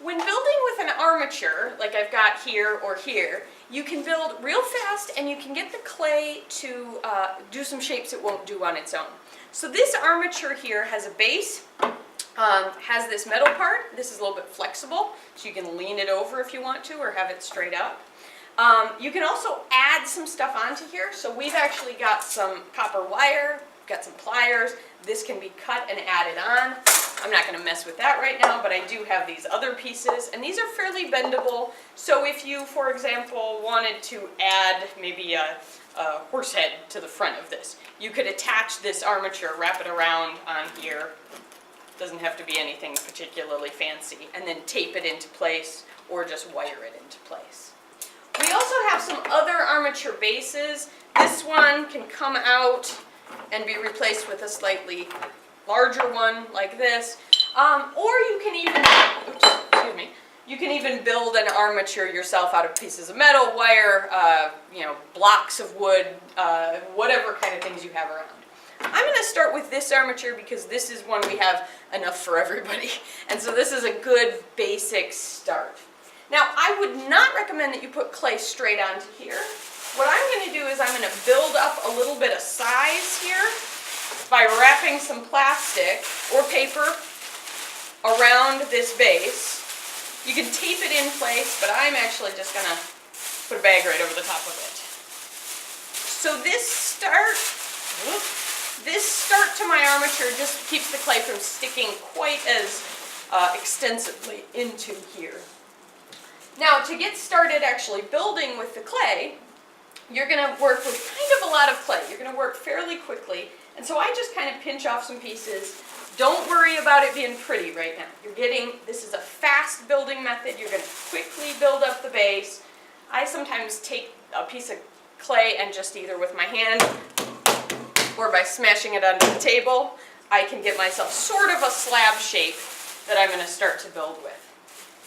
When building with an armature, like I've got here or here, you can build real fast and you can get the clay to do some shapes it won't do on its own. So this armature here has a base, has this metal part. This is a little bit flexible, so you can lean it over if you want to or have it straight up. You can also add some stuff onto here. So we've actually got some copper wire, got some pliers. This can be cut and added on. I'm not going to mess with that right now, but I do have these other pieces, and these are fairly bendable. So if you, for example, wanted to add maybe a horse head to the front of this, you could attach this armature, wrap it around on here. Doesn't have to be anything particularly fancy, and then tape it into place or just wire it into place. We also have some other armature bases. This one can come out and be replaced with a slightly larger one like this, or you can even, you can even build an armature yourself out of pieces of metal, wire, blocks of wood, whatever kind of things you have around. I'm going to start with this armature because this is one we have enough for everybody, and so this is a good basic start. Now, I would not recommend that you put clay straight onto here. What I'm going to do is I'm going to build up a little bit of size here by wrapping some plastic or paper around this base. You can tape it in place, but I'm actually just going to put a bag right over the top of it. So this start to my armature just keeps the clay from sticking quite as extensively into here. Now, to get started actually building with the clay, you're going to work with kind of a lot of clay. You're going to work fairly quickly. And so I just kind of pinch off some pieces. Don't worry about it being pretty right now. This is a fast building method. You're going to quickly build up the base. I sometimes take a piece of clay and just either with my hand or by smashing it onto the table, I can get myself sort of a slab shape that I'm going to start to build with.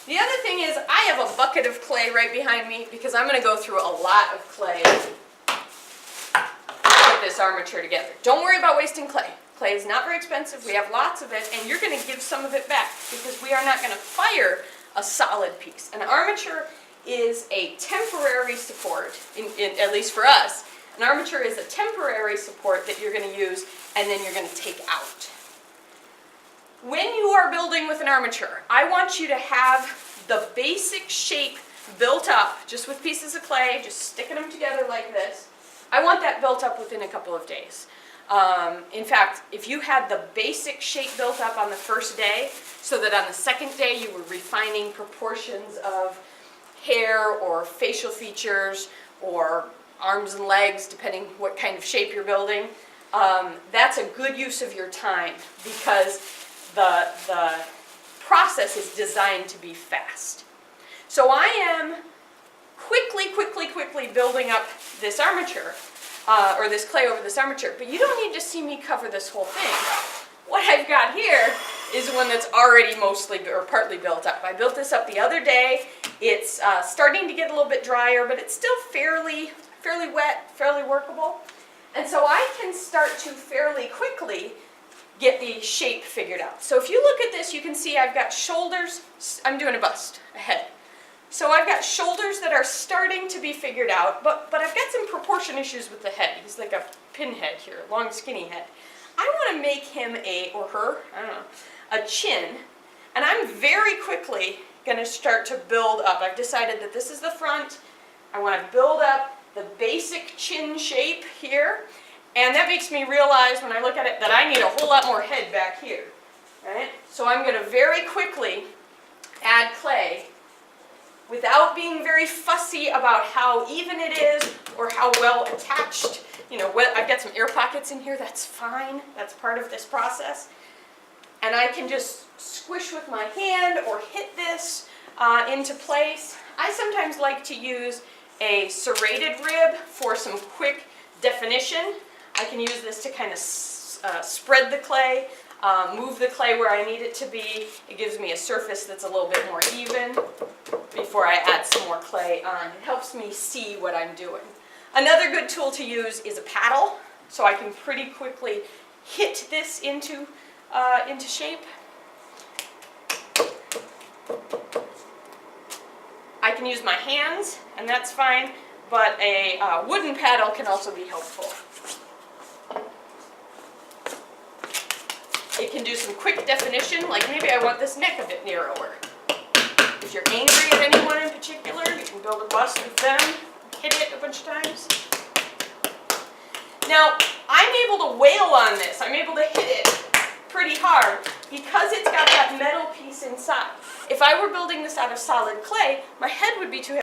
The other thing is I have a bucket of clay right behind me because I'm going to go through a lot of clay to put this armature together. Don't worry about wasting clay. Clay is not very expensive. We have lots of it, and you're going to give some of it back because we are not going to fire a solid piece. An armature is a temporary support, at least for us. An armature is a temporary support that you're going to use and then you're going to take out. When you are building with an armature, I want you to have the basic shape built up, just with pieces of clay, just sticking them together like this. I want that built up within a couple of days. In fact, if you had the basic shape built up on the first day, so that on the second day you were refining proportions of hair or facial features or arms and legs, depending what kind of shape you're building, that's a good use of your time because the process is designed to be fast. So I am quickly building up this armature, or this clay over this armature, but you don't need to see me cover this whole thing. What I've got here is one that's already mostly or partly built up. I built this up the other day. It's starting to get a little bit drier, but it's still fairly wet, fairly workable. And so I can start to fairly quickly get the shape figured out. So if you look at this, you can see I've got shoulders. I'm doing a bust, a head. So I've got shoulders that are starting to be figured out, but I've got some proportion issues with the head. He's like a pinhead here, long skinny head. I want to make him or her, I don't know, a chin, and I'm very quickly going to start to build up. I've decided that this is the front. I want to build up the basic chin shape here, and that makes me realize when I look at it that I need a whole lot more head back here. Right? So I'm going to very quickly add clay without being very fussy about how even it is or how well attached. I've got some air pockets in here, that's fine. That's part of this process. And I can just squish with my hand or hit this into place. I sometimes like to use a serrated rib for some quick definition. I can use this to kind of spread the clay, move the clay where I need it to be. It gives me a surface that's a little bit more even before I add some more clay on. It helps me see what I'm doing. Another good tool to use is a paddle, so I can pretty quickly hit this into shape. can use my hands, and that's fine, but a wooden paddle can also be helpful. It can do some quick definition, like maybe I want this neck a bit narrower. If you're angry at anyone in particular, you can build a bust of them, hit it a bunch of times. Now, I'm able to wail on this. I'm able to hit it pretty hard because it's got that metal piece inside. If I were building this out of solid clay, my head would be too heavy.